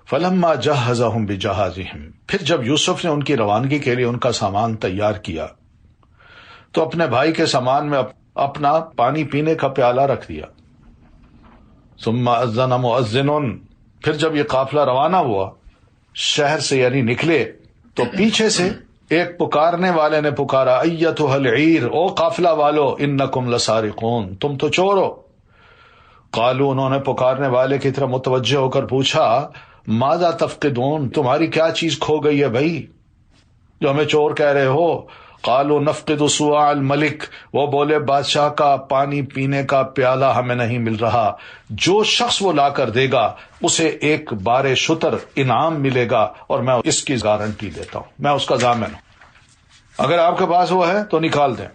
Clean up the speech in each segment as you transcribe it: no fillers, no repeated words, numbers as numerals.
فلما جہزہم بجہازہم، پھر جب یوسف نے ان کی روانگی کے لیے ان کا سامان تیار کیا تو اپنے بھائی کے سامان میں اپنا پانی پینے کا پیالہ رکھ دیا۔ ثم اذن مؤذن، پھر جب یہ قافلہ روانہ ہوا شہر سے یعنی نکلے تو پیچھے سے ایک پکارنے والے نے پکارا، ایتھا العیر، او قافلہ والو، انکم لسارقون، تم تو چور ہو۔ قالوا، انہوں نے پکارنے والے کی طرف متوجہ ہو کر پوچھا، ماذا تفقدون، تمہاری کیا چیز کھو گئی ہے بھائی جو ہمیں چور کہہ رہے ہو؟ قالوا نفقد صواع الملک، وہ بولے بادشاہ کا پانی پینے کا پیالہ ہمیں نہیں مل رہا، جو شخص وہ لا کر دے گا اسے ایک بار شتر انعام ملے گا اور میں اس کی گارنٹی دیتا ہوں، میں اس کا ضامن ہوں، اگر آپ کے پاس وہ ہے تو نکال دیں،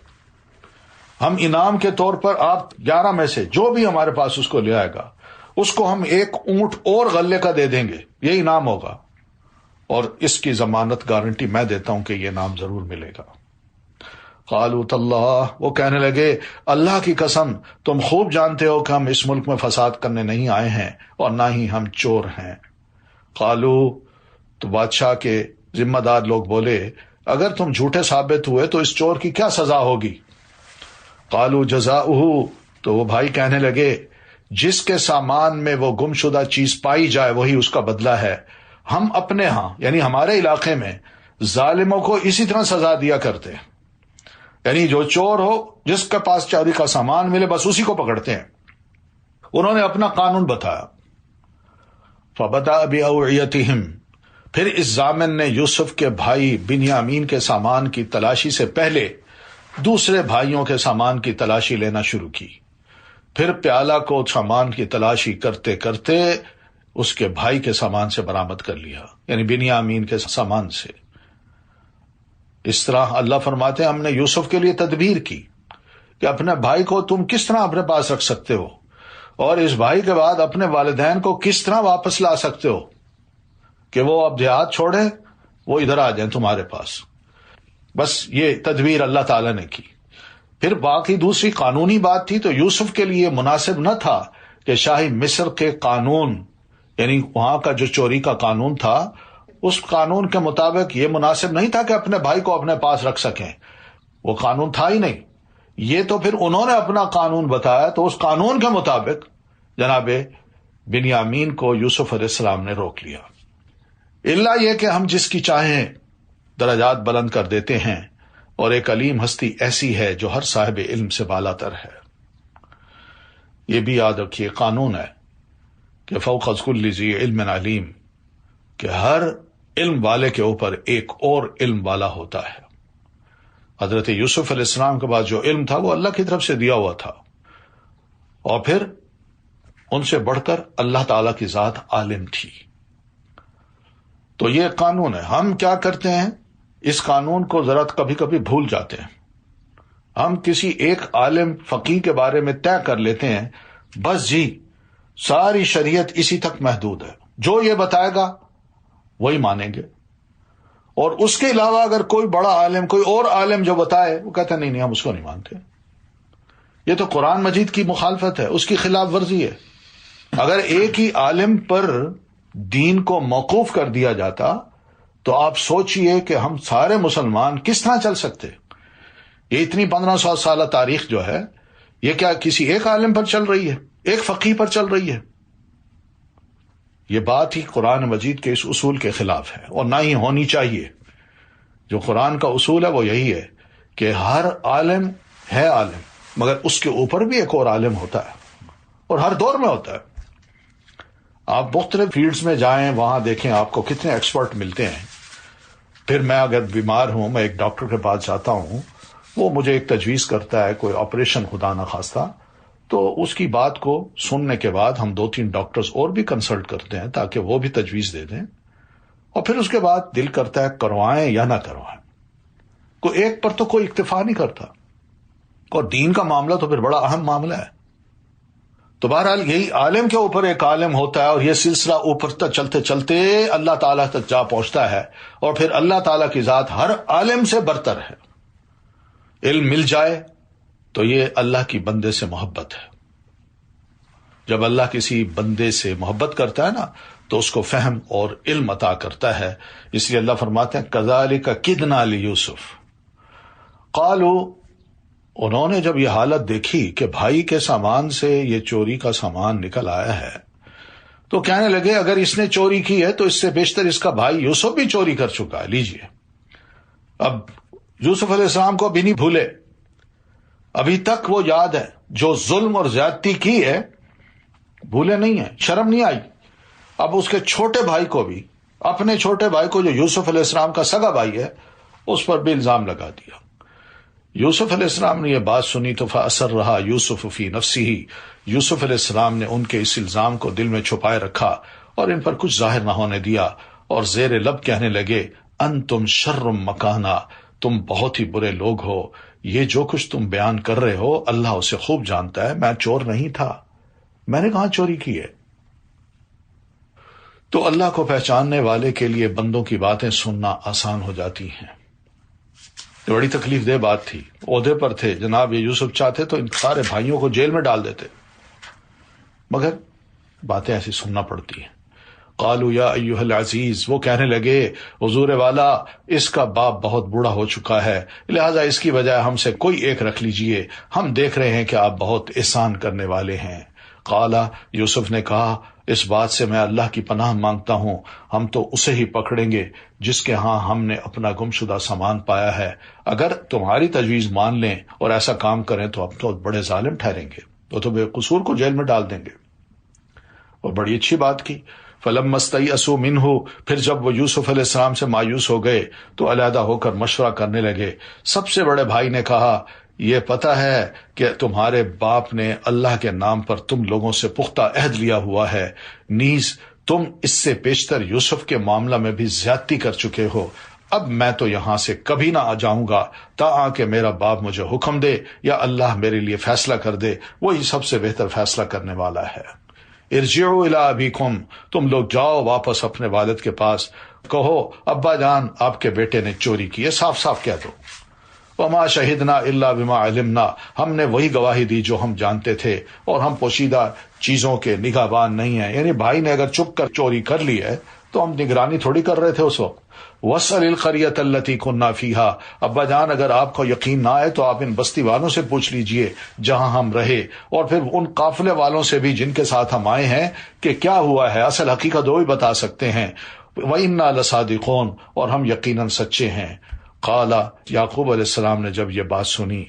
ہم انعام کے طور پر آپ 11 میں سے جو بھی ہمارے پاس اس کو لے آئے گا اس کو ہم ایک اونٹ اور غلے کا دے دیں گے، یہ انعام ہوگا، اور اس کی ضمانت گارنٹی میں دیتا ہوں کہ یہ انعام ضرور ملے گا۔ قالوا تاللہ، وہ کہنے لگے اللہ کی قسم تم خوب جانتے ہو کہ ہم اس ملک میں فساد کرنے نہیں آئے ہیں اور نہ ہی ہم چور ہیں۔ قالوا، تو بادشاہ کے ذمہ دار لوگ بولے اگر تم جھوٹے ثابت ہوئے تو اس چور کی کیا سزا ہوگی؟ قالوا جزاؤہ، تو وہ بھائی کہنے لگے جس کے سامان میں وہ گم شدہ چیز پائی جائے وہی اس کا بدلہ ہے، ہم اپنے ہاں یعنی ہمارے علاقے میں ظالموں کو اسی طرح سزا دیا کرتے ہیں، یعنی جو چور ہو جس کے پاس چوری کا سامان ملے بس اسی کو پکڑتے ہیں۔ انہوں نے اپنا قانون بتایا۔ فبدأ بأوعیتہم، پھر اس ضامن نے یوسف کے بھائی بنیامین کے سامان کی تلاشی سے پہلے دوسرے بھائیوں کے سامان کی تلاشی لینا شروع کی، پھر پیالہ کو سامان کی تلاشی کرتے کرتے اس کے بھائی کے سامان سے برآمد کر لیا، یعنی بنیامین کے سامان سے۔ اس طرح اللہ فرماتے ہیں ہم نے یوسف کے لیے تدبیر کی کہ اپنے بھائی کو تم کس طرح اپنے پاس رکھ سکتے ہو اور اس بھائی کے بعد اپنے والدین کو کس طرح واپس لا سکتے ہو کہ وہ اب دیہات چھوڑے وہ ادھر آ جائیں تمہارے پاس۔ بس یہ تدبیر اللہ تعالی نے کی۔ پھر باقی دوسری قانونی بات تھی تو یوسف کے لیے مناسب نہ تھا کہ شاہی مصر کے قانون یعنی وہاں کا جو چوری کا قانون تھا اس قانون کے مطابق یہ مناسب نہیں تھا کہ اپنے بھائی کو اپنے پاس رکھ سکیں، وہ قانون تھا ہی نہیں۔ یہ تو پھر انہوں نے اپنا قانون بتایا تو اس قانون کے مطابق جناب بنیامین کو یوسف علیہ السلام نے روک لیا۔ اللہ یہ کہ ہم جس کی چاہیں درجات بلند کر دیتے ہیں اور ایک علیم ہستی ایسی ہے جو ہر صاحب علم سے بالا تر ہے۔ یہ بھی یاد رکھیے قانون ہے کہ فوق کل ذی علم علیم، کہ ہر علم والے کے اوپر ایک اور علم والا ہوتا ہے۔ حضرت یوسف علیہ السلام کے بعد جو علم تھا وہ اللہ کی طرف سے دیا ہوا تھا، اور پھر ان سے بڑھ کر اللہ تعالی کی ذات عالم تھی۔ تو یہ قانون ہے۔ ہم کیا کرتے ہیں اس قانون کو ذرا کبھی کبھی بھول جاتے ہیں۔ ہم کسی ایک عالم فقیہ کے بارے میں طے کر لیتے ہیں بس جی ساری شریعت اسی تک محدود ہے، جو یہ بتائے گا وہی مانیں گے، اور اس کے علاوہ اگر کوئی بڑا عالم کوئی اور عالم جو بتائے وہ کہتے ہیں نہیں ہم اس کو نہیں مانتے۔ یہ تو قرآن مجید کی مخالفت ہے، اس کی خلاف ورزی ہے۔ اگر ایک ہی عالم پر دین کو موقوف کر دیا جاتا تو آپ سوچئے کہ ہم سارے مسلمان کس طرح چل سکتے۔ یہ اتنی 1500 سالہ تاریخ جو ہے یہ کیا کسی ایک عالم پر چل رہی ہے، ایک فقیہ پر چل رہی ہے؟ یہ بات ہی قرآن مجید کے اس اصول کے خلاف ہے، اور نہ ہی ہونی چاہیے۔ جو قرآن کا اصول ہے وہ یہی ہے کہ ہر عالم ہے عالم، مگر اس کے اوپر بھی ایک اور عالم ہوتا ہے، اور ہر دور میں ہوتا ہے۔ آپ مختلف فیلڈز میں جائیں وہاں دیکھیں آپ کو کتنے ایکسپرٹ ملتے ہیں۔ پھر میں اگر بیمار ہوں میں ایک ڈاکٹر کے پاس جاتا ہوں، وہ مجھے ایک تجویز کرتا ہے کوئی آپریشن خدا نخواستہ، تو اس کی بات کو سننے کے بعد ہم 2-3 ڈاکٹرز اور بھی کنسلٹ کرتے ہیں تاکہ وہ بھی تجویز دے دیں، اور پھر اس کے بعد دل کرتا ہے کروائیں یا نہ کروائیں۔ کوئی ایک پر تو کوئی اکتفا نہیں کرتا، اور دین کا معاملہ تو پھر بڑا اہم معاملہ ہے۔ تو بہرحال یہی عالم کے اوپر ایک عالم ہوتا ہے، اور یہ سلسلہ اوپر تک چلتے چلتے اللہ تعالیٰ تک جا پہنچتا ہے، اور پھر اللہ تعالیٰ کی ذات ہر عالم سے برتر ہے۔ علم مل جائے تو یہ اللہ کی بندے سے محبت ہے۔ جب اللہ کسی بندے سے محبت کرتا ہے نا تو اس کو فہم اور علم عطا کرتا ہے. اس لیے اللہ فرماتے ہیں کذالک کدنا لیوسف. قالوا، انہوں نے جب یہ حالت دیکھی کہ بھائی کے سامان سے یہ چوری کا سامان نکل آیا ہے تو کہنے لگے اگر اس نے چوری کی ہے تو اس سے بیشتر اس کا بھائی یوسف بھی چوری کر چکا ہے. لیجئے، اب یوسف علیہ السلام کو ابھی نہیں بھولے، ابھی تک وہ یاد ہے جو ظلم اور زیادتی کی ہے، بھولے نہیں ہیں، شرم نہیں آئی. اب اس کے چھوٹے بھائی کو بھی، اپنے چھوٹے بھائی کو جو یوسف علیہ السلام کا سگا بھائی ہے، اس پر بھی الزام لگا دیا. یوسف علیہ السلام نے یہ بات سنی تو فَأَسَرَّهَا يُوسُفُ فِي نَفْسِهِ. یوسف علیہ السلام نے ان کے اس الزام کو دل میں چھپائے رکھا اور ان پر کچھ ظاہر نہ ہونے دیا، اور زیر لب کہنے لگے انتم شر مکانا، تم بہت ہی برے لوگ ہو. یہ جو کچھ تم بیان کر رہے ہو اللہ اسے خوب جانتا ہے، میں چور نہیں تھا، میں نے کہاں چوری کی ہے. تو اللہ کو پہچاننے والے کے لیے بندوں کی باتیں سننا آسان ہو جاتی ہیں. یہ بڑی تکلیف دہ بات تھی. عہدے پر تھے جناب، یہ یوسف چاہتے تو ان سارے بھائیوں کو جیل میں ڈال دیتے، مگر باتیں ایسی سننا پڑتی ہیں. قالوا یا ایھا العزیز، وہ کہنے لگے حضور والا اس کا باپ بہت بوڑھا ہو چکا ہے، لہذا اس کی بجائے ہم سے کوئی ایک رکھ لیجئے، ہم دیکھ رہے ہیں کہ آپ بہت احسان کرنے والے ہیں. قال، یوسف نے کہا اس بات سے میں اللہ کی پناہ مانگتا ہوں، ہم تو اسے ہی پکڑیں گے جس کے ہاں ہم نے اپنا گمشدہ سامان پایا ہے. اگر تمہاری تجویز مان لیں اور ایسا کام کریں تو اب تو بڑے ظالم ٹھہریں گے، تو بے قصور کو جیل میں ڈال دیں گے. اور بڑی اچھی بات کی. فلما استيئسوا منه، پھر جب وہ یوسف علیہ السلام سے مایوس ہو گئے تو علیحدہ ہو کر مشورہ کرنے لگے. سب سے بڑے بھائی نے کہا یہ پتہ ہے کہ تمہارے باپ نے اللہ کے نام پر تم لوگوں سے پختہ عہد لیا ہوا ہے، نیز تم اس سے پیشتر یوسف کے معاملہ میں بھی زیادتی کر چکے ہو. اب میں تو یہاں سے کبھی نہ آ جاؤں گا تاکہ میرا باپ مجھے حکم دے یا اللہ میرے لیے فیصلہ کر دے، وہی سب سے بہتر فیصلہ کرنے والا ہے. ارجعوا الی ابیکم، تم لوگ جاؤ واپس اپنے والد کے پاس، کہو ابا جان آپ کے بیٹے نے چوری کی ہے، صاف صاف کہہ دو. وما شہدنا الا بما علمنا، ہم نے وہی گواہی دی جو ہم جانتے تھے، اور ہم پوشیدہ چیزوں کے نگہبان نہیں ہیں. یعنی بھائی نے اگر چپ کر چوری کر لی ہے تو ہم نگرانی تھوڑی کر رہے تھے اس وقت. وَاسْأَلِ الْقَرْيَةَ الَّتِي كُنَّا فِيهَا، ابا جان اگر آپ کو یقین نہ آئے تو آپ ان بستی والوں سے پوچھ لیجئے جہاں ہم رہے، اور پھر ان قافلے والوں سے بھی جن کے ساتھ ہم آئے ہیں کہ کیا ہوا ہے. اصل حقیقت وہی بتا سکتے ہیں. وَإِنَّا لَصَادِقُونَ، اور ہم یقیناً سچے ہیں. قال، یعقوب علیہ السلام نے جب یہ بات سنی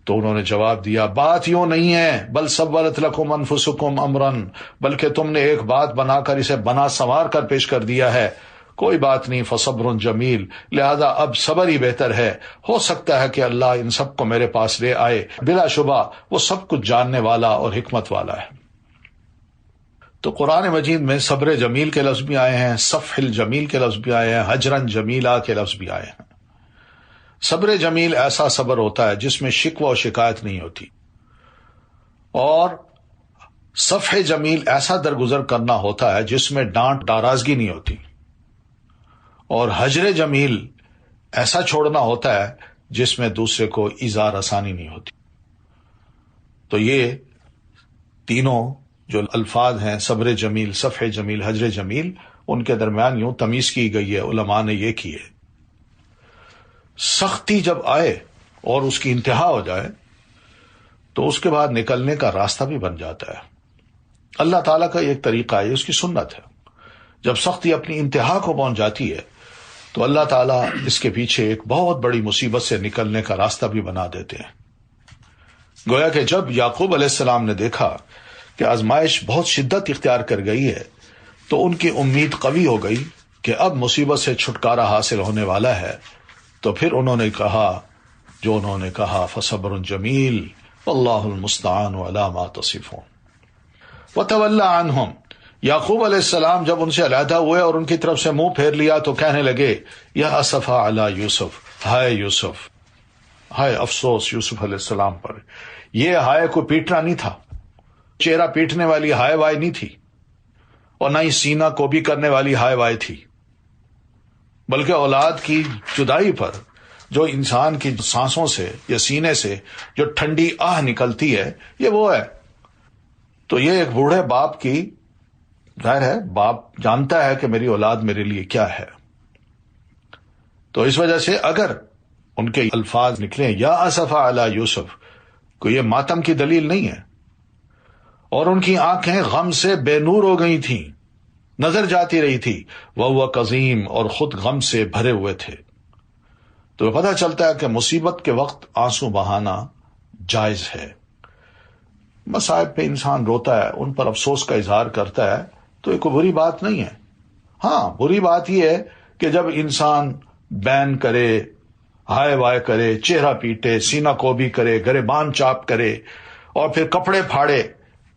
تو انہوں نے جواب دیا بات یوں نہیں ہے، بل سولت لکم انفسکم امرن، بلکہ تم نے ایک بات بنا کر اسے بنا سنوار کر پیش کر دیا ہے. کوئی بات نہیں، فصبر جمیل، لہذا اب صبر ہی بہتر ہے. ہو سکتا ہے کہ اللہ ان سب کو میرے پاس لے آئے، بلا شبہ وہ سب کچھ جاننے والا اور حکمت والا ہے. تو قرآن مجید میں صبر جمیل کے لفظ بھی آئے ہیں، صفح الجمیل کے لفظ بھی آئے ہیں، حجرن جمیلہ کے لفظ بھی آئے ہیں. صبر جمیل ایسا صبر ہوتا ہے جس میں شکوہ و شکایت نہیں ہوتی، اور صفح جمیل ایسا درگزر کرنا ہوتا ہے جس میں ڈانٹ ناراضگی نہیں ہوتی، اور حجر جمیل ایسا چھوڑنا ہوتا ہے جس میں دوسرے کو ایذا رسانی نہیں ہوتی. تو یہ تینوں جو الفاظ ہیں، صبر جمیل، صفح جمیل، حجر جمیل، ان کے درمیان یوں تمیز کی گئی ہے، علماء نے یہ کی ہے. سختی جب آئے اور اس کی انتہا ہو جائے تو اس کے بعد نکلنے کا راستہ بھی بن جاتا ہے. اللہ تعالیٰ کا ایک طریقہ ہے، اس کی سنت ہے. جب سختی اپنی انتہا کو پہنچ جاتی ہے تو اللہ تعالیٰ اس کے پیچھے ایک بہت بڑی مصیبت سے نکلنے کا راستہ بھی بنا دیتے ہیں. گویا کہ جب یعقوب علیہ السلام نے دیکھا کہ آزمائش بہت شدت اختیار کر گئی ہے تو ان کی امید قوی ہو گئی کہ اب مصیبت سے چھٹکارا حاصل ہونے والا ہے. تو پھر انہوں نے کہا جو انہوں نے کہا فصبر جمیل واللہ المستعان علی ما تصفون. وتولی عنہم، یعقوب علیہ السلام جب ان سے علیحدہ ہوئے اور ان کی طرف سے منہ پھیر لیا تو کہنے لگے یا اسفا علی یوسف، ہائے یوسف، ہائے افسوس یوسف علیہ السلام پر. یہ ہائے کو پیٹنا نہیں تھا، چہرہ پیٹنے والی ہائے وائے نہیں تھی، اور نہ ہی سینہ کو بھی کرنے والی ہائے وائے تھی، بلکہ اولاد کی جدائی پر جو انسان کی سانسوں سے یا سینے سے جو ٹھنڈی آہ نکلتی ہے یہ وہ ہے. تو یہ ایک بوڑھے باپ کی ظاہر ہے باپ جانتا ہے کہ میری اولاد میرے لیے کیا ہے، تو اس وجہ سے اگر ان کے الفاظ نکلیں یا اسف علی یوسف، کو یہ ماتم کی دلیل نہیں ہے، اور ان کی آنکھیں غم سے بے نور ہو گئی تھیں، نظر جاتی رہی تھی، وہ قزیم، اور خود غم سے بھرے ہوئے تھے، تو پتہ چلتا ہے کہ مصیبت کے وقت آنسو بہانا جائز ہے۔ مصائب پہ انسان روتا ہے، ان پر افسوس کا اظہار کرتا ہے، تو یہ کوئی بری بات نہیں ہے۔ ہاں، بری بات یہ ہے کہ جب انسان بین کرے، ہائے وائے کرے، چہرہ پیٹے، سینہ کوبی کرے، گریبان چاپ کرے اور پھر کپڑے پھاڑے،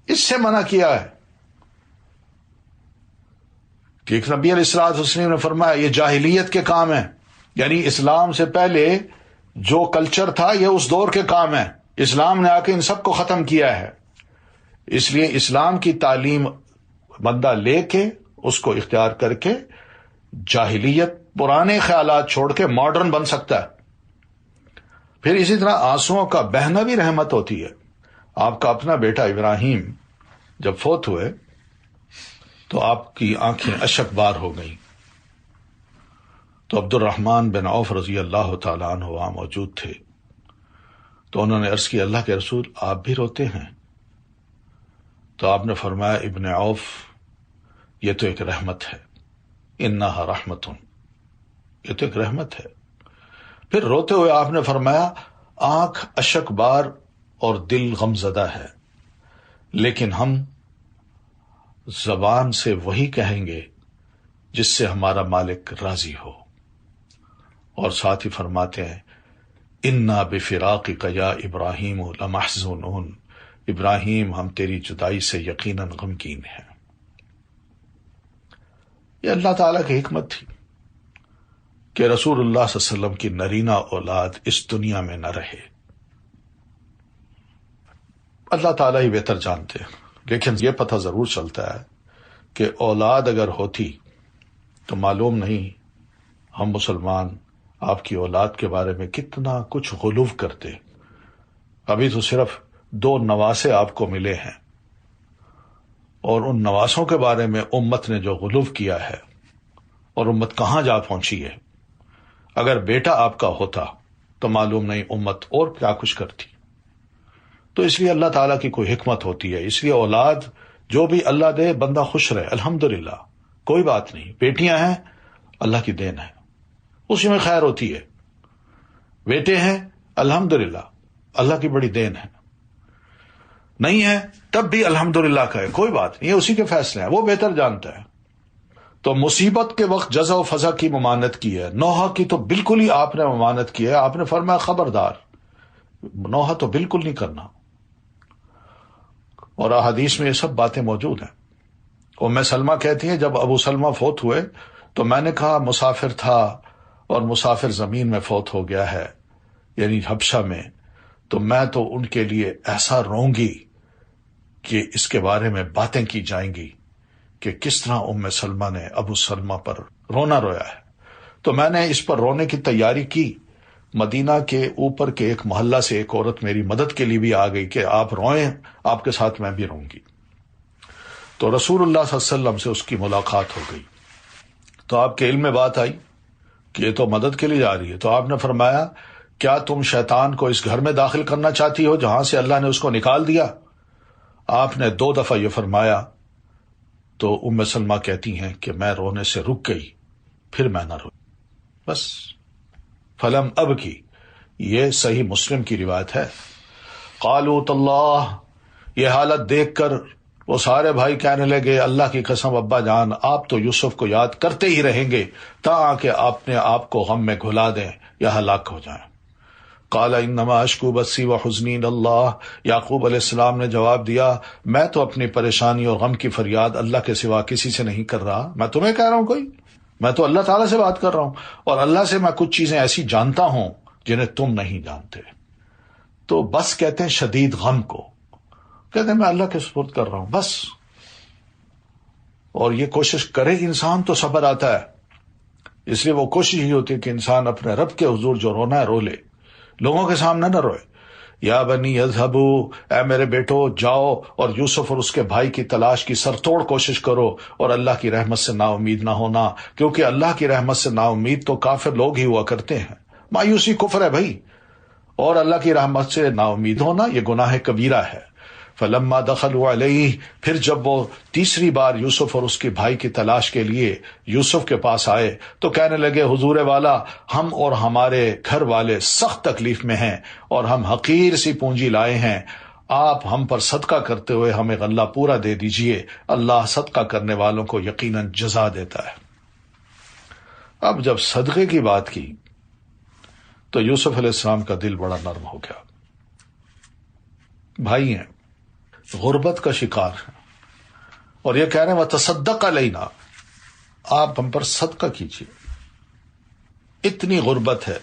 اس سے منع کیا ہے کہ ایک نبی علیہ الصلوۃ والسلام نے فرمایا یہ جاہلیت کے کام ہیں، یعنی اسلام سے پہلے جو کلچر تھا یہ اس دور کے کام ہیں، اسلام نے آ کے ان سب کو ختم کیا ہے۔ اس لیے اسلام کی تعلیم بندہ لے کے، اس کو اختیار کر کے، جاہلیت، پرانے خیالات چھوڑ کے ماڈرن بن سکتا ہے۔ پھر اسی طرح آنسوؤں کا بہنا بھی رحمت ہوتی ہے۔ آپ کا اپنا بیٹا ابراہیم جب فوت ہوئے تو آپ کی آنکھیں اشک بار ہو گئیں، تو عبد الرحمن بن عوف رضی اللہ تعالیٰ عنہ وہاں موجود تھے، تو انہوں نے عرض کی اللہ کے رسول آپ بھی روتے ہیں؟ تو آپ نے فرمایا ابن عوف، یہ تو ایک رحمت ہے، انہا رحمت، یہ تو ایک رحمت ہے۔ پھر روتے ہوئے آپ نے فرمایا آنکھ اشک بار اور دل غم زدہ ہے، لیکن ہم زبان سے وہی کہیں گے جس سے ہمارا مالک راضی ہو، اور ساتھ ہی فرماتے ہیں انا بفراقک یا ابراہیم لمحزونون، ابراہیم ہم تیری جدائی سے یقیناً غمگین ہیں۔ یہ اللہ تعالیٰ کی حکمت تھی کہ رسول اللہ صلی اللہ علیہ وسلم کی نرینہ اولاد اس دنیا میں نہ رہے۔ اللہ تعالیٰ ہی بہتر جانتے ہیں، لیکن یہ پتہ ضرور چلتا ہے کہ اولاد اگر ہوتی تو معلوم نہیں ہم مسلمان آپ کی اولاد کے بارے میں کتنا کچھ غلو کرتے۔ ابھی تو صرف 2 نواسے آپ کو ملے ہیں، اور ان نواسوں کے بارے میں امت نے جو غلو کیا ہے، اور امت کہاں جا پہنچی ہے۔ اگر بیٹا آپ کا ہوتا تو معلوم نہیں امت اور کیا کچھ کرتی۔ تو اس لیے اللہ تعالیٰ کی کوئی حکمت ہوتی ہے، اس لیے اولاد جو بھی اللہ دے بندہ خوش رہے، الحمدللہ، کوئی بات نہیں۔ بیٹیاں ہیں اللہ کی دین ہے، اسی میں خیر ہوتی ہے۔ بیٹے ہیں الحمدللہ، اللہ کی بڑی دین ہے۔ نہیں ہے تب بھی الحمدللہ کا ہے، کوئی بات نہیں، یہ اسی کے فیصلے ہیں، وہ بہتر جانتا ہے۔ تو مصیبت کے وقت جزا و فضا کی ممانت کی ہے، نوحہ کی تو بالکل ہی آپ نے ممانت کی ہے۔ آپ نے فرمایا خبردار، نوحہ تو بالکل نہیں کرنا، اور احادیث میں یہ سب باتیں موجود ہیں۔ ام سلمہ کہتی ہیں جب ابو سلمہ فوت ہوئے تو میں نے کہا مسافر تھا اور مسافر زمین میں فوت ہو گیا ہے، یعنی حبشہ میں، تو میں تو ان کے لیے ایسا روں گی کہ اس کے بارے میں باتیں کی جائیں گی کہ کس طرح ام سلمہ نے ابو سلمہ پر رونا رویا ہے۔ تو میں نے اس پر رونے کی تیاری کی، مدینہ کے اوپر کے ایک محلہ سے ایک عورت میری مدد کے لیے بھی آ گئی کہ آپ روئیں، آپ کے ساتھ میں بھی روں گی۔ تو رسول اللہ صلی اللہ علیہ وسلم سے اس کی ملاقات ہو گئی، تو آپ کے علم میں بات آئی کہ یہ تو مدد کے لیے جا رہی ہے۔ تو آپ نے فرمایا کیا تم شیطان کو اس گھر میں داخل کرنا چاہتی ہو جہاں سے اللہ نے اس کو نکال دیا؟ آپ نے 2 دفعہ یہ فرمایا، تو ام سلمہ کہتی ہیں کہ میں رونے سے رک گئی، پھر میں نہ روئی، بس فلم اب کی۔ یہ صحیح مسلم کی روایت ہے۔ قالوا تاللہ، یہ حالت دیکھ کر وہ سارے بھائی کہنے لگے اللہ کی قسم ابا جان آپ تو یوسف کو یاد کرتے ہی رہیں گے تاں کہ اپنے آپ کو غم میں گھلا دیں یا ہلاک ہو جائیں۔ قال انما اشکو بثی وحزنی الی اللہ، یعقوب علیہ السلام نے جواب دیا میں تو اپنی پریشانی اور غم کی فریاد اللہ کے سوا کسی سے نہیں کر رہا، میں تمہیں کہہ رہا ہوں کوئی، میں تو اللہ تعالیٰ سے بات کر رہا ہوں، اور اللہ سے میں کچھ چیزیں ایسی جانتا ہوں جنہیں تم نہیں جانتے۔ تو بس کہتے ہیں شدید غم کو، کہتے ہیں میں اللہ کے سپرد کر رہا ہوں بس۔ اور یہ کوشش کرے انسان تو صبر آتا ہے، اس لیے وہ کوشش ہی ہوتی ہے کہ انسان اپنے رب کے حضور جو رونا ہے رو لے، لوگوں کے سامنے نہ روئے۔ یا بنی یذهبوا، اے میرے بیٹو جاؤ اور یوسف اور اس کے بھائی کی تلاش کی سرتوڑ کوشش کرو، اور اللہ کی رحمت سے نا امید نہ ہونا، کیونکہ اللہ کی رحمت سے نا امید تو کافر لوگ ہی ہوا کرتے ہیں۔ مایوسی کفر ہے بھائی، اور اللہ کی رحمت سے نا امید ہونا یہ گناہ کبیرہ ہے۔ فلما دخلوا علیہ، پھر جب وہ تیسری بار یوسف اور اس کے بھائی کی تلاش کے لیے یوسف کے پاس آئے تو کہنے لگے حضور والا، ہم اور ہمارے گھر والے سخت تکلیف میں ہیں اور ہم حقیر سی پونجی لائے ہیں، آپ ہم پر صدقہ کرتے ہوئے ہمیں غلہ پورا دے دیجئے، اللہ صدقہ کرنے والوں کو یقیناً جزا دیتا ہے۔ اب جب صدقے کی بات کی تو یوسف علیہ السلام کا دل بڑا نرم ہو گیا۔ بھائی ہیں، غربت کا شکار ہیں، اور یہ کہہ رہے ہیں وَتَصَدَّقَ عَلَيْنَا، آپ ہم پر صدقہ کیجیے، اتنی غربت ہے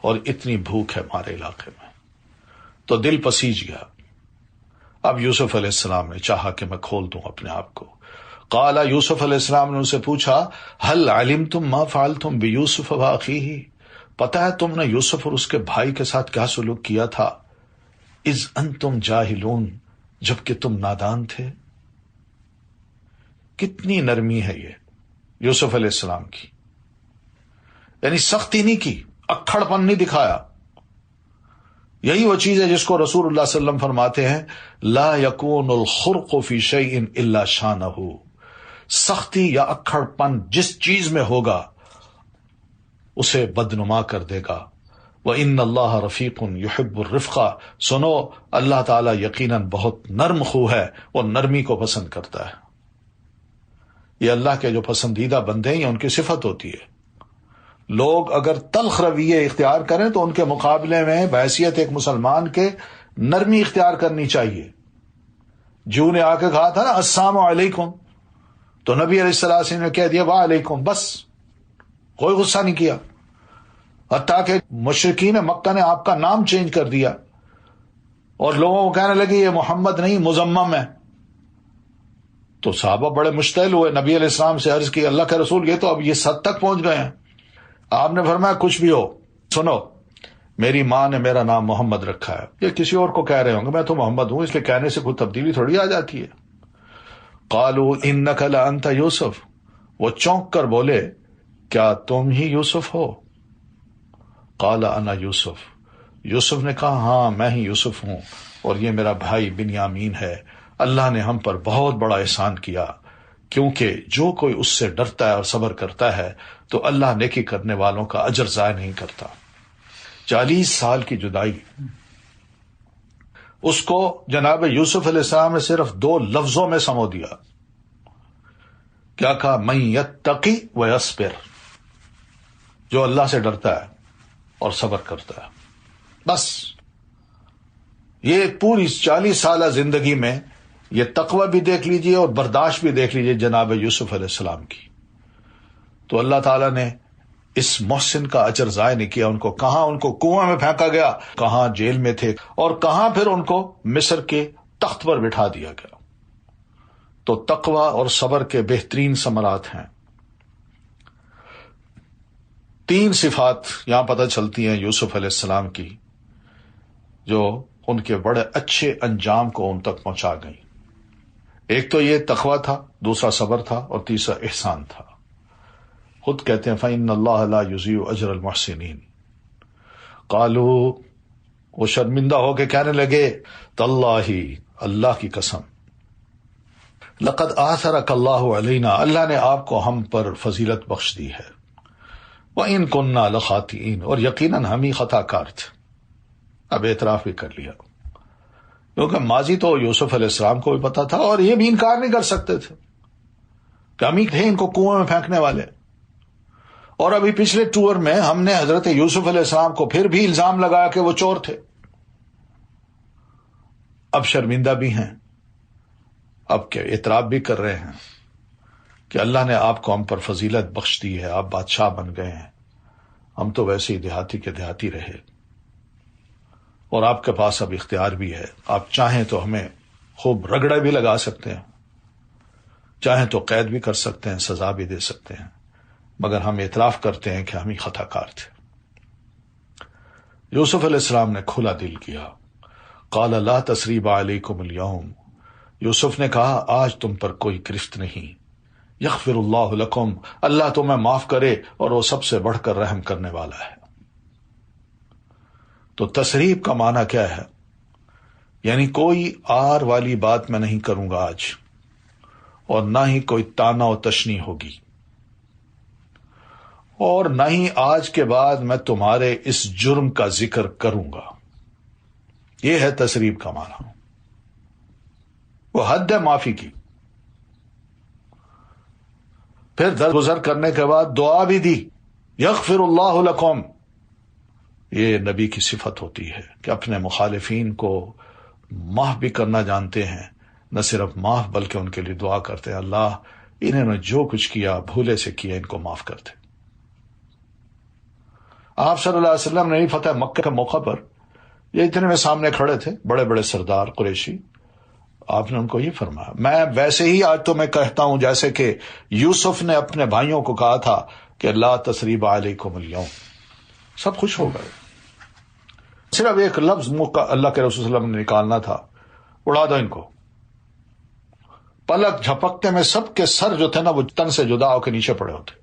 اور اتنی بھوک ہے ہمارے علاقے میں۔ تو دل پسیج گیا۔ اب یوسف علیہ السلام نے چاہا کہ میں کھول دوں اپنے آپ کو۔ قال، یوسف علیہ السلام نے ان سے پوچھا، هل علمتم ما فعلتم بیوسف واخیہ، پتہ ہے تم نے یوسف اور اس کے بھائی کے ساتھ کیا سلوک کیا تھا؟ اذ انتم جاہلون، جبکہ تم نادان تھے۔ کتنی نرمی ہے یہ یوسف علیہ السلام کی، یعنی سختی نہیں کی، اکھڑ پن نہیں دکھایا۔ یہی وہ چیز ہے جس کو رسول اللہ صلی اللہ علیہ وسلم فرماتے ہیں لا یکون الخرق فی شیء الا شانہ، سختی یا اکھڑ پن جس چیز میں ہوگا اسے بدنما کر دے گا۔ وَإِنَّ اللَّهَ رَفِيقٌ يُحِبُّ الرِّفْقَ، سنو اللہ تعالیٰ یقیناً بہت نرم خو ہے، وہ نرمی کو پسند کرتا ہے۔ یہ اللہ کے جو پسندیدہ بندے ہیں یہ ان کی صفت ہوتی ہے۔ لوگ اگر تلخ رویے اختیار کریں تو ان کے مقابلے میں بحیثیت ایک مسلمان کے نرمی اختیار کرنی چاہیے۔ جو نے آ کے کہا تھا نا السلام علیکم، تو نبی علیہ السلام نے کہہ دیا وعلیکم، بس کوئی غصہ نہیں کیا۔ حتیٰ کہ مشرکین مکہ نے آپ کا نام چینج کر دیا اور لوگوں کو کہنے لگے یہ محمد نہیں مزمم ہے۔ تو صحابہ بڑے مشتعل ہوئے، نبی علیہ السلام سے عرض کی اللہ کے رسول یہ تو اب یہ حد تک پہنچ گئے ہیں۔ آپ نے فرمایا کچھ بھی ہو، سنو میری ماں نے میرا نام محمد رکھا ہے، یہ کسی اور کو کہہ رہے ہوں گے، میں تو محمد ہوں، اس کے کہنے سے کوئی تبدیلی تھوڑی آ جاتی ہے۔ قالوا انک لانت یوسف، وہ چونک کر بولے کیا تم ہی یوسف ہو؟ قال انا یوسف، یوسف نے کہا ہاں میں ہی یوسف ہوں، اور یہ میرا بھائی بنیامین ہے۔ اللہ نے ہم پر بہت بڑا احسان کیا، کیونکہ جو کوئی اس سے ڈرتا ہے اور صبر کرتا ہے تو اللہ نیکی کرنے والوں کا اجر ضائع نہیں کرتا۔ 40 سال کی جدائی، اس کو جناب یوسف علیہ السلام نے صرف 2 لفظوں میں سمو دیا۔ کیا کہا؟ من یتقی ویصبر، جو اللہ سے ڈرتا ہے اور صبر کرتا ہے۔ بس یہ پوری 40 سالہ زندگی میں یہ تقوی بھی دیکھ لیجئے اور برداشت بھی دیکھ لیجئے جناب یوسف علیہ السلام کی۔ تو اللہ تعالیٰ نے اس محسن کا اجر ضائع نہیں کیا۔ ان کو کہاں ان کو کنویں میں پھینکا گیا، کہاں جیل میں تھے، اور کہاں پھر ان کو مصر کے تخت پر بٹھا دیا گیا۔ تو تقوی اور صبر کے بہترین ثمرات ہیں۔ 3 صفات یہاں پتہ چلتی ہیں یوسف علیہ السلام کی، جو ان کے بڑے اچھے انجام کو ان تک پہنچا گئی۔ ایک تو یہ تقوی تھا، دوسرا صبر تھا، اور تیسرا احسان تھا۔ خود کہتے ہیں فَإِنَّ اللَّهَ لَا يُضِيعُ أَجْرَ الْمُحْسِنِينَ۔ قالوا، وہ شرمندہ ہو کے کہنے لگے تاللہ، اللہ کی قسم، لقد آثرک اللہ علینا، اللہ نے آپ کو ہم پر فضیلت بخش دی ہے، وَإِن كُنَّا لَخَاطِئِينَ، اور یقیناً ہم ہی خطا کار تھے۔ اب اعتراف بھی کر لیا، کیونکہ ماضی تو یوسف علیہ السلام کو بھی پتا تھا اور یہ بھی انکار نہیں کر سکتے تھے کہ ہم ہی تھے ان کو کنویں میں پھینکنے والے۔ اور ابھی پچھلے ٹور میں ہم نے حضرت یوسف علیہ السلام کو پھر بھی الزام لگایا کہ وہ چور تھے۔ اب شرمندہ بھی ہیں، اب کیا اعتراف بھی کر رہے ہیں کہ اللہ نے آپ کو ہم پر فضیلت بخش دی ہے، آپ بادشاہ بن گئے ہیں، ہم تو ویسے ہی دیہاتی کے دیہاتی رہے، اور آپ کے پاس اب اختیار بھی ہے، آپ چاہیں تو ہمیں خوب رگڑے بھی لگا سکتے ہیں، چاہیں تو قید بھی کر سکتے ہیں، سزا بھی دے سکتے ہیں، مگر ہم اعتراف کرتے ہیں کہ ہم ہی خطا کار تھے۔ یوسف علیہ السلام نے کھلا دل کیا. قال لا تثریب علیکم اليوم، یوسف نے کہا آج تم پر کوئی گرفت نہیں. یغفر اللہ لکم، اللہ تمہیں معاف کرے اور وہ سب سے بڑھ کر رحم کرنے والا ہے. تو تثریب کا معنی کیا ہے؟ یعنی کوئی آر والی بات میں نہیں کروں گا آج، اور نہ ہی کوئی تانا و تشنی ہوگی، اور نہ ہی آج کے بعد میں تمہارے اس جرم کا ذکر کروں گا. یہ ہے تثریب کا معنی. وہ حد ہے معافی کی. پھر درگزر کرنے کے بعد دعا بھی دی، یغفر اللہ لکم. یہ نبی کی صفت ہوتی ہے کہ اپنے مخالفین کو معاف بھی کرنا جانتے ہیں، نہ صرف معاف بلکہ ان کے لیے دعا کرتے ہیں اللہ انہوں نے جو کچھ کیا بھولے سے کیا ان کو معاف کر دے. آپ صلی اللہ علیہ وسلم نے فتح مکہ کے موقع پر یہ اتنے میں سامنے کھڑے تھے بڑے بڑے سردار قریشی. آپ نے ان کو یہ فرمایا میں ویسے ہی آج تو میں کہتا ہوں جیسے کہ یوسف نے اپنے بھائیوں کو کہا تھا کہ لا تثریب علیکم اليوم. سب خوش ہو گئے. صرف ایک لفظ منہ کا اللہ کے رسول صلی اللہ علیہ وسلم نے نکالنا تھا، اڑا دو ان کو. پلک جھپکتے میں سب کے سر جو تھے نا وہ تن سے جدا ہو کے نیچے پڑے ہوتے.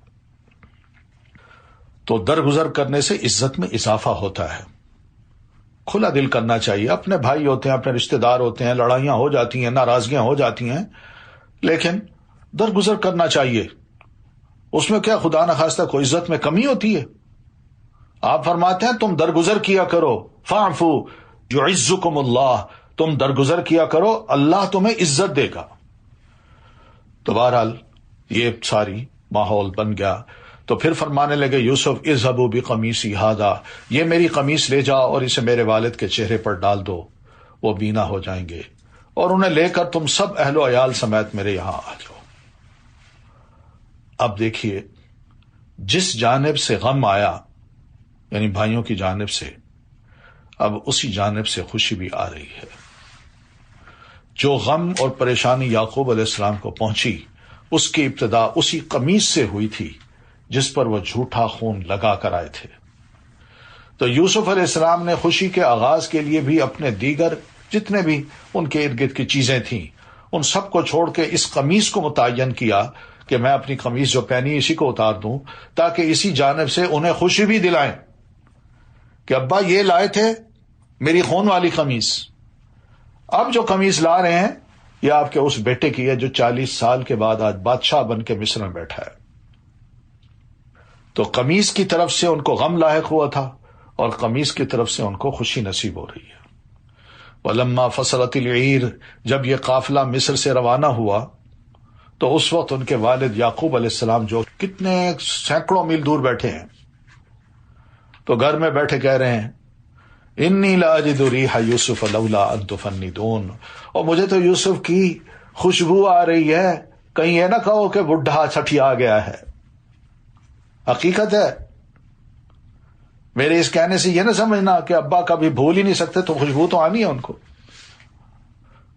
تو درگزر کرنے سے عزت میں اضافہ ہوتا ہے. کھلا دل کرنا چاہیے. اپنے بھائی ہوتے ہیں، اپنے رشتہ دار ہوتے ہیں، لڑائیاں ہو جاتی ہیں، ناراضگیاں ہو جاتی ہیں، لیکن درگزر کرنا چاہیے. اس میں کیا خدا نخواستہ کوئی عزت میں کمی ہوتی ہے؟ آپ فرماتے ہیں تم درگزر کیا کرو، فاعفوا یعزکم اللہ، تم درگزر کیا کرو اللہ تمہیں عزت دے گا. تو بہرحال یہ ساری ماحول بن گیا. تو پھر فرمانے لگے یوسف اذهبوا بقمیصی ھذا، یہ میری قمیص لے جاؤ اور اسے میرے والد کے چہرے پر ڈال دو، وہ بینا ہو جائیں گے، اور انہیں لے کر تم سب اہل و عیال سمیت میرے یہاں آ جاؤ. اب دیکھیے جس جانب سے غم آیا یعنی بھائیوں کی جانب سے، اب اسی جانب سے خوشی بھی آ رہی ہے. جو غم اور پریشانی یعقوب علیہ السلام کو پہنچی اس کی ابتدا اسی قمیص سے ہوئی تھی جس پر وہ جھوٹا خون لگا کر آئے تھے. تو یوسف علیہ السلام نے خوشی کے آغاز کے لیے بھی اپنے دیگر جتنے بھی ان کے ارد گرد کی چیزیں تھیں ان سب کو چھوڑ کے اس قمیص کو متعین کیا کہ میں اپنی قمیص جو پہنی اسی کو اتار دوں، تاکہ اسی جانب سے انہیں خوشی بھی دلائیں کہ ابا یہ لائے تھے میری خون والی قمیص، اب جو قمیص لا رہے ہیں یہ آپ کے اس بیٹے کی ہے جو 40 سال کے بعد آج بادشاہ بن کے مصر میں بیٹھا ہے. تو قمیص کی طرف سے ان کو غم لاحق ہوا تھا اور قمیص کی طرف سے ان کو خوشی نصیب ہو رہی ہے. وَلَمَّا فَصَلَتِ الْعِيرُ، جب یہ قافلہ مصر سے روانہ ہوا تو اس وقت ان کے والد یعقوب علیہ السلام جو کتنے سینکڑوں میل دور بیٹھے ہیں تو گھر میں بیٹھے کہہ رہے ہیں انی لاجد ریح یوسف لولا ان تفندون، اور مجھے تو یوسف کی خوشبو آ رہی ہے، کہیں یہ نہ کہو کہ بڈھا چھٹیا گیا ہے. حقیقت ہے. میرے اس کہنے سے یہ نہ سمجھنا کہ ابا کبھی بھول ہی نہیں سکتے، تو خوشبو تو آنی ہے ان کو.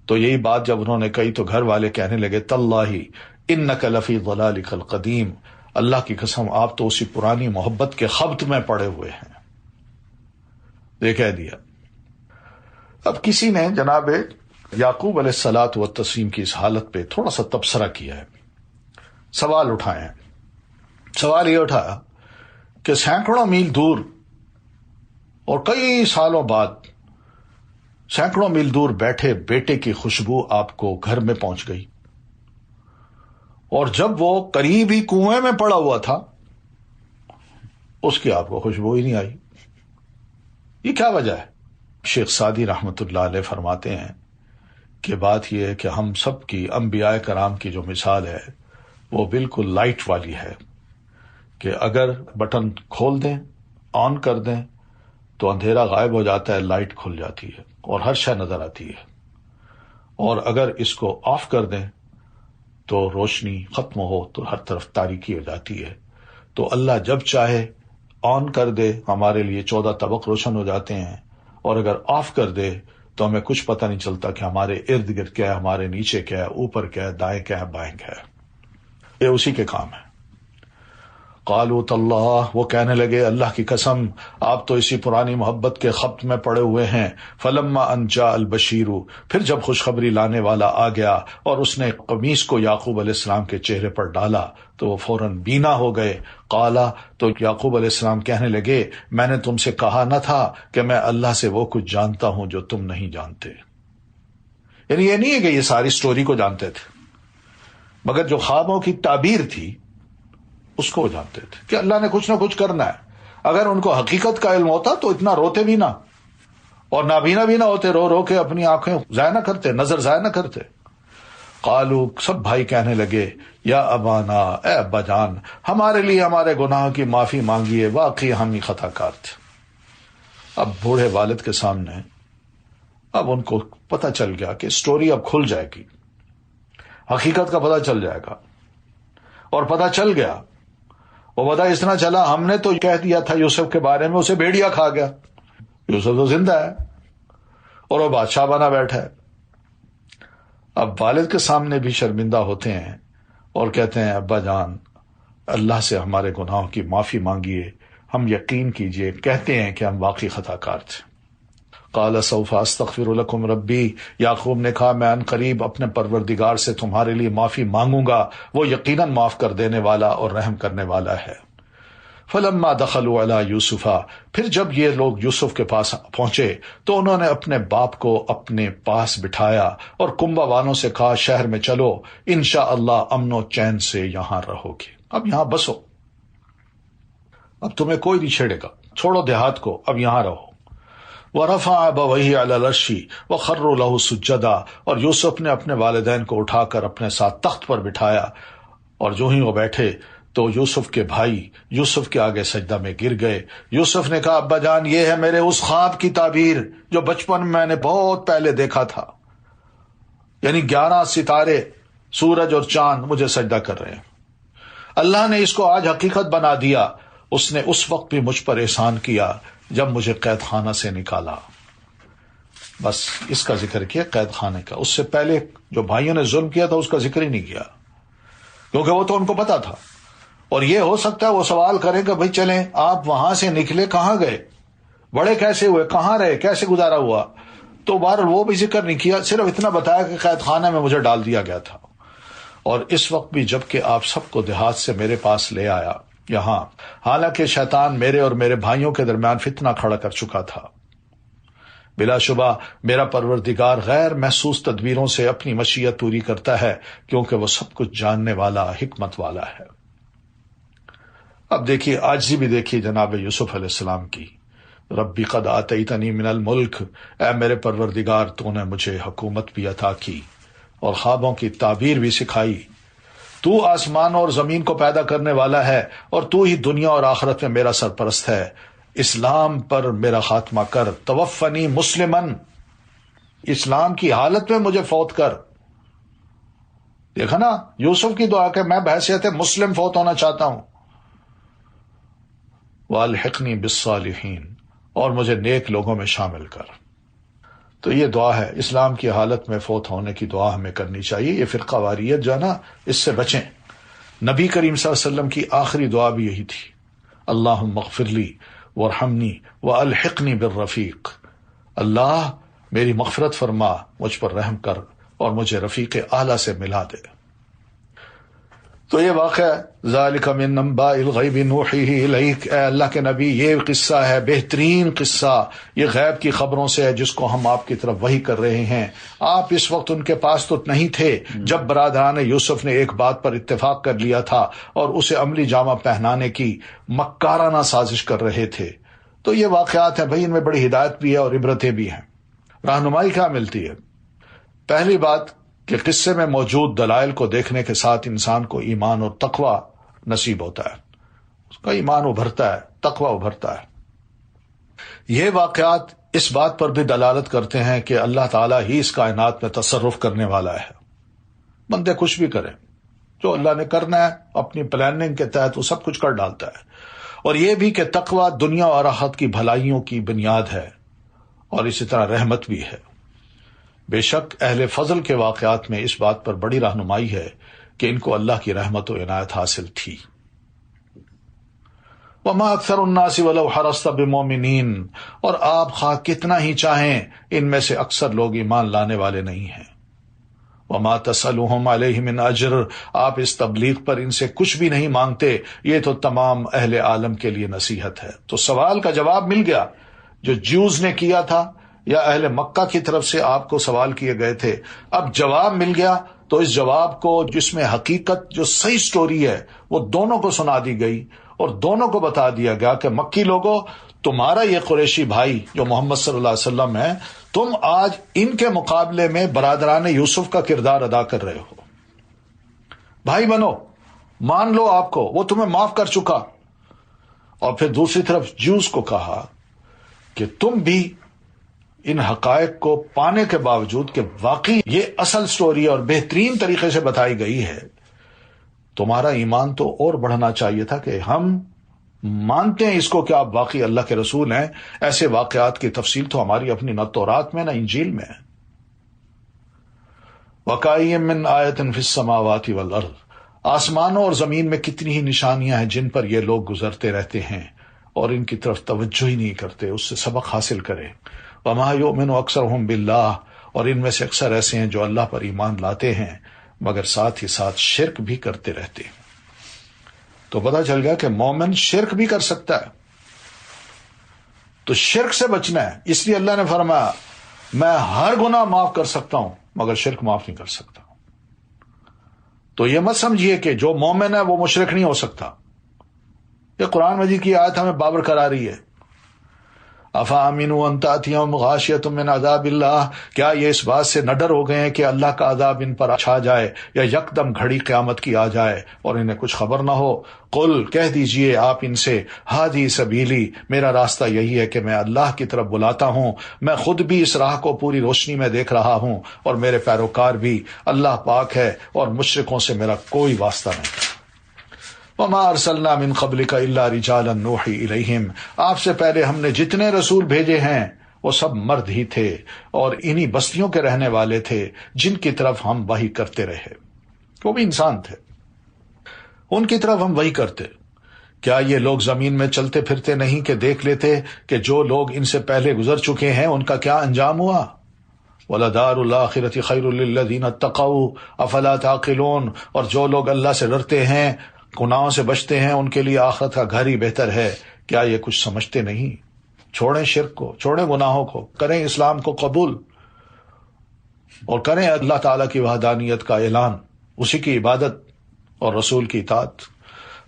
تو یہی بات جب انہوں نے کہی تو گھر والے کہنے لگے تاللہ انک لفی ضلالک القدیم، اللہ کی قسم آپ تو اسی پرانی محبت کے خبط میں پڑے ہوئے ہیں. یہ کہہ دیا. اب کسی نے جناب یعقوب علیہ الصلاۃ والتسلیم کی اس حالت پہ تھوڑا سا تبصرہ کیا ہے، سوال اٹھائے ہیں. سوال یہ اٹھایا کہ سینکڑوں میل دور اور کئی سالوں بعد سینکڑوں میل دور بیٹھے بیٹے کی خوشبو آپ کو گھر میں پہنچ گئی، اور جب وہ قریب ہی کنویں میں پڑا ہوا تھا اس کی آپ کو خوشبو ہی نہیں آئی. یہ کیا وجہ ہے؟ شیخ سعدی رحمت اللہ علیہ فرماتے ہیں کہ بات یہ ہے کہ ہم سب کی انبیاء کرام کی جو مثال ہے وہ بالکل لائٹ والی ہے کہ اگر بٹن کھول دیں آن کر دیں تو اندھیرا غائب ہو جاتا ہے، لائٹ کھل جاتی ہے اور ہر شے نظر آتی ہے، اور اگر اس کو آف کر دیں تو روشنی ختم ہو تو ہر طرف تاریکی ہو جاتی ہے. تو اللہ جب چاہے آن کر دے ہمارے لیے 14 طبق روشن ہو جاتے ہیں، اور اگر آف کر دے تو ہمیں کچھ پتہ نہیں چلتا کہ ہمارے ارد گرد کیا ہے، ہمارے نیچے کیا ہے، اوپر کیا ہے، دائیں کیا ہے، بائیں کیا ہے. یہ اسی کے کام ہے. قالوا تاللہ، وہ کہنے لگے اللہ کی قسم آپ تو اسی پرانی محبت کے خبط میں پڑے ہوئے ہیں. فلما ان جاء البشیر، پھر جب خوشخبری لانے والا آ گیا اور اس نے قمیص کو یعقوب علیہ السلام کے چہرے پر ڈالا تو وہ فوراً بینا ہو گئے. قالا، تو یعقوب علیہ السلام کہنے لگے میں نے تم سے کہا نہ تھا کہ میں اللہ سے وہ کچھ جانتا ہوں جو تم نہیں جانتے. یعنی یہ نہیں ہے کہ یہ ساری سٹوری کو جانتے تھے، مگر جو خوابوں کی تعبیر تھی اس کو وہ جانتے تھے کہ اللہ نے کچھ نہ کچھ کرنا ہے. اگر ان کو حقیقت کا علم ہوتا تو اتنا روتے بھی نہ اور نابینا بھی نہ ہوتے، رو رو کے اپنی آنکھیں ضائع نہ کرتے، نظر ضائع نہ کرتے. قالوا، سب بھائی کہنے لگے یا ابانا، اے ابا جان ہمارے لیے ہمارے گناہوں کی معافی مانگیے، واقعی ہم ہی خطا کار تھے. اب بوڑھے والد کے سامنے اب ان کو پتہ چل گیا کہ سٹوری اب کھل جائے گی، حقیقت کا پتہ چل جائے گا. اور پتہ چل گیا، وہ پتہ اس طرح چلا ہم نے تو کہہ دیا تھا یوسف کے بارے میں، اسے بھیڑیا کھا گیا. یوسف تو زندہ ہے اور وہ بادشاہ بنا بیٹھا ہے. اب والد کے سامنے بھی شرمندہ ہوتے ہیں اور کہتے ہیں ابا جان اللہ سے ہمارے گناہوں کی معافی مانگیے، ہم یقین کیجئے کہتے ہیں کہ ہم واقعی خطا کار تھے. قال سوف استغفر لکم ربی، یعقوب نے کہا میں ان قریب اپنے پروردگار سے تمہارے لیے معافی مانگوں گا، وہ یقیناً معاف کر دینے والا اور رحم کرنے والا ہے. فلما دخلوا علی یوسف، پھر جب یہ لوگ یوسف کے پاس پہنچے تو انہوں نے اپنے باپ کو اپنے پاس بٹھایا اور کنبہ والوں سے کہا شہر میں چلو، انشاءاللہ امن و چین سے یہاں رہو گے، اب یہاں بسو، اب تمہیں کوئی نہیں چھیڑے گا، چھوڑو دیہات کو، اب یہاں رہو. وَرَفَعَ أَبَوَيْهِ عَلَى الْعَرْشِ وَخَرُّوا لَهُ سُجَّدًا، اور یوسف نے اپنے والدین کو اٹھا کر اپنے ساتھ تخت پر بٹھایا، اور جو ہی وہ بیٹھے تو یوسف کے بھائی یوسف کے آگے سجدہ میں گر گئے. یوسف نے کہا ابا جان یہ ہے میرے اس خواب کی تعبیر جو بچپن میں نے بہت پہلے دیکھا تھا، یعنی 11 ستارے سورج اور چاند مجھے سجدہ کر رہے ہیں. اللہ نے اس کو آج حقیقت بنا دیا. اس نے اس وقت بھی مجھ پر احسان کیا جب مجھے قید خانہ سے نکالا. بس اس کا ذکر کیا قید خانے کا، اس سے پہلے جو بھائیوں نے ظلم کیا تھا اس کا ذکر ہی نہیں کیا، کیونکہ وہ تو ان کو پتا تھا. اور یہ ہو سکتا ہے وہ سوال کریں کہ بھئی چلیں آپ وہاں سے نکلے کہاں گئے، بڑے کیسے ہوئے، کہاں رہے، کیسے گزارا ہوا، تو بہرحال وہ بھی ذکر نہیں کیا، صرف اتنا بتایا کہ قید خانے میں مجھے ڈال دیا گیا تھا. اور اس وقت بھی جبکہ آپ سب کو دیہات سے میرے پاس لے آیا یہاں، حالانکہ شیطان میرے اور میرے بھائیوں کے درمیان فتنہ کھڑا کر چکا تھا. بلا شبہ میرا پروردگار غیر محسوس تدبیروں سے اپنی مشیت پوری کرتا ہے، کیونکہ وہ سب کچھ جاننے والا، حکمت والا ہے. اب دیکھیے عاجزی بھی دیکھیے جناب یوسف علیہ السلام کی. ربی قد آتیتنی من الملک، اے میرے پروردگار تو نے مجھے حکومت بھی عطا کی اور خوابوں کی تعبیر بھی سکھائی. تو آسمان اور زمین کو پیدا کرنے والا ہے اور تو ہی دنیا اور آخرت میں میرا سرپرست ہے. اسلام پر میرا خاتمہ کر، توفنی مسلمن، اسلام کی حالت میں مجھے فوت کر. دیکھا نا یوسف کی دعا کہ میں بحیثیت مسلم فوت ہونا چاہتا ہوں. والحقنی بالصالحین، اور مجھے نیک لوگوں میں شامل کر. تو یہ دعا ہے، اسلام کی حالت میں فوت ہونے کی دعا ہمیں کرنی چاہیے. یہ فرقہ واریت جو ہے نا اس سے بچیں. نبی کریم صلی اللہ علیہ وسلم کی آخری دعا بھی یہی تھی، اللہم اغفر لی وارحمنی والحقنی بالرفیق. اللہ میری مغفرت فرما، مجھ پر رحم کر اور مجھے رفیق اعلیٰ سے ملا دے. تو یہ واقعہ ذالک من انباء الغیب نوحیہ الیک، اے اللہ کے نبی یہ قصہ ہے، بہترین قصہ، یہ غیب کی خبروں سے ہے جس کو ہم آپ کی طرف وحی کر رہے ہیں. آپ اس وقت ان کے پاس تو نہیں تھے جب برادران یوسف نے ایک بات پر اتفاق کر لیا تھا اور اسے عملی جامہ پہنانے کی مکارانہ سازش کر رہے تھے. تو یہ واقعات ہیں بھائی، ان میں بڑی ہدایت بھی ہے اور عبرتیں بھی ہیں. رہنمائی کیا ملتی ہے؟ پہلی بات کہ قصے میں موجود دلائل کو دیکھنے کے ساتھ انسان کو ایمان اور تقوی نصیب ہوتا ہے، اس کا ایمان ابھرتا ہے، تقوی ابھرتا ہے. یہ واقعات اس بات پر بھی دلالت کرتے ہیں کہ اللہ تعالیٰ ہی اس کائنات میں تصرف کرنے والا ہے. بندے کچھ بھی کریں، جو اللہ نے کرنا ہے اپنی پلاننگ کے تحت وہ سب کچھ کر ڈالتا ہے. اور یہ بھی کہ تقوی دنیا اور آخرت کی بھلائیوں کی بنیاد ہے اور اسی طرح رحمت بھی ہے. بے شک اہل فضل کے واقعات میں اس بات پر بڑی رہنمائی ہے کہ ان کو اللہ کی رحمت و عنایت حاصل تھی. وما اکثر الناس ولو حرصت بمؤمنین، اور آپ خواہ کتنا ہی چاہیں ان میں سے اکثر لوگ ایمان لانے والے نہیں ہیں۔ وما تسألهم علیہ من اجر، آپ اس تبلیغ پر ان سے کچھ بھی نہیں مانگتے، یہ تو تمام اہل عالم کے لیے نصیحت ہے۔ تو سوال کا جواب مل گیا جو جیوز نے کیا تھا یا اہل مکہ کی طرف سے آپ کو سوال کیے گئے تھے، اب جواب مل گیا۔ تو اس جواب کو، جس میں حقیقت، جو صحیح سٹوری ہے، وہ دونوں کو سنا دی گئی اور دونوں کو بتا دیا گیا کہ مکی لوگوں، تمہارا یہ قریشی بھائی جو محمد صلی اللہ علیہ وسلم ہے، تم آج ان کے مقابلے میں برادران یوسف کا کردار ادا کر رہے ہو۔ بھائی بنو، مان لو آپ کو، وہ تمہیں معاف کر چکا۔ اور پھر دوسری طرف جیوز کو کہا کہ تم بھی ان حقائق کو پانے کے باوجود کہ واقعی یہ اصل سٹوری اور بہترین طریقے سے بتائی گئی ہے، تمہارا ایمان تو اور بڑھنا چاہیے تھا کہ ہم مانتے ہیں اس کو کہ آپ واقعی اللہ کے رسول ہیں۔ ایسے واقعات کی تفصیل تو ہماری اپنی نہ تورات میں نہ انجیل میں ہے۔ وَكَأَيٍّ مِّنْ آیَةٍ فِي السَّمَاوَاتِ وَالْأَرْضِ، آسمانوں اور زمین میں کتنی ہی نشانیاں ہیں جن پر یہ لوگ گزرتے رہتے ہیں اور ان کی طرف توجہ ہی نہیں کرتے، اس سے سبق حاصل کریں۔ وَمَا يُؤْمِنُ أَكْثَرُهُم بِاللَّهِ، اور ان میں سے اکثر ایسے ہیں جو اللہ پر ایمان لاتے ہیں مگر ساتھ ہی ساتھ شرک بھی کرتے رہتے ہیں۔ تو پتہ چل گیا کہ مومن شرک بھی کر سکتا ہے، تو شرک سے بچنا ہے۔ اس لیے اللہ نے فرمایا میں ہر گناہ معاف کر سکتا ہوں مگر شرک معاف نہیں کر سکتا۔ تو یہ مت سمجھیے کہ جو مومن ہے وہ مشرک نہیں ہو سکتا۔ یہ قرآن مجید کی آیت ہمیں بابر کرا رہی ہے۔ افامنوا ان تأتیہم غاشیۃ من عذاب اللہ، کیا یہ اس بات سے نہ ڈر ہو گئے ہیں کہ اللہ کا عذاب ان پر چھا جائے یا یکدم گھڑی قیامت کی آ جائے اور انہیں کچھ خبر نہ ہو۔ قل، کہہ دیجئے آپ ان سے، ہادی سبیلی، میرا راستہ یہی ہے کہ میں اللہ کی طرف بلاتا ہوں، میں خود بھی اس راہ کو پوری روشنی میں دیکھ رہا ہوں اور میرے پیروکار بھی، اللہ پاک ہے اور مشرکوں سے میرا کوئی واسطہ نہیں۔ وَمَا أَرْسَلْنَا مِن قَبْلِكَ إِلَّا رِجَالًا نُوحِي إِلَيْهِمْ، آپ سے پہلے ہم نے جتنے رسول بھیجے ہیں وہ سب مرد ہی تھے اور انہی بستیوں کے رہنے والے تھے جن کی طرف ہم وحی کرتے رہے۔ وہ بھی انسان تھے، ان کی طرف ہم وحی کرتے۔ کیا یہ لوگ زمین میں چلتے پھرتے نہیں کہ دیکھ لیتے کہ جو لوگ ان سے پہلے گزر چکے ہیں ان کا کیا انجام ہوا؟ وَلَدَارُ الْآخِرَةِ خَيْرٌ لِّلَّذِينَ اتَّقَوْا أَفَلَا تَعْقِلُونَ، اور جو لوگ اللہ سے ڈرتے ہیں، گناہوں سے بچتے ہیں، ان کے لیے آخرت کا گھر ہی بہتر ہے۔ کیا یہ کچھ سمجھتے نہیں؟ چھوڑیں شرک کو، چھوڑیں گناہوں کو، کریں اسلام کو قبول اور کریں اللہ تعالیٰ کی وحدانیت کا اعلان، اسی کی عبادت اور رسول کی اطاعت۔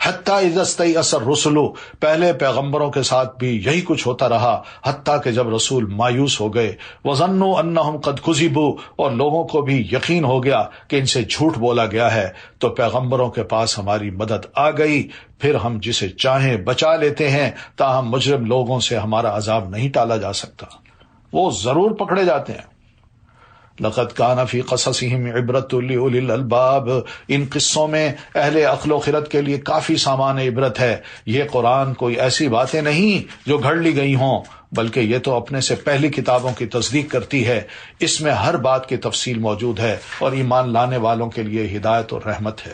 حتیٰ اذا استیأس الرسل، پہلے پیغمبروں کے ساتھ بھی یہی کچھ ہوتا رہا، حتیٰ کہ جب رسول مایوس ہو گئے، وظنوا انہم قد کذبوا، اور لوگوں کو بھی یقین ہو گیا کہ ان سے جھوٹ بولا گیا ہے، تو پیغمبروں کے پاس ہماری مدد آ گئی، پھر ہم جسے چاہیں بچا لیتے ہیں، تاہم مجرم لوگوں سے ہمارا عذاب نہیں ٹالا جا سکتا، وہ ضرور پکڑے جاتے ہیں۔ لقد کان فی قصصہم عبرۃ لأولی الالباب، ان قصوں میں اہل عقل و خرد کے لیے کافی سامان عبرت ہے۔ یہ قرآن کوئی ایسی باتیں نہیں جو گھڑ لی گئی ہوں، بلکہ یہ تو اپنے سے پہلی کتابوں کی تصدیق کرتی ہے، اس میں ہر بات کی تفصیل موجود ہے اور ایمان لانے والوں کے لیے ہدایت اور رحمت ہے۔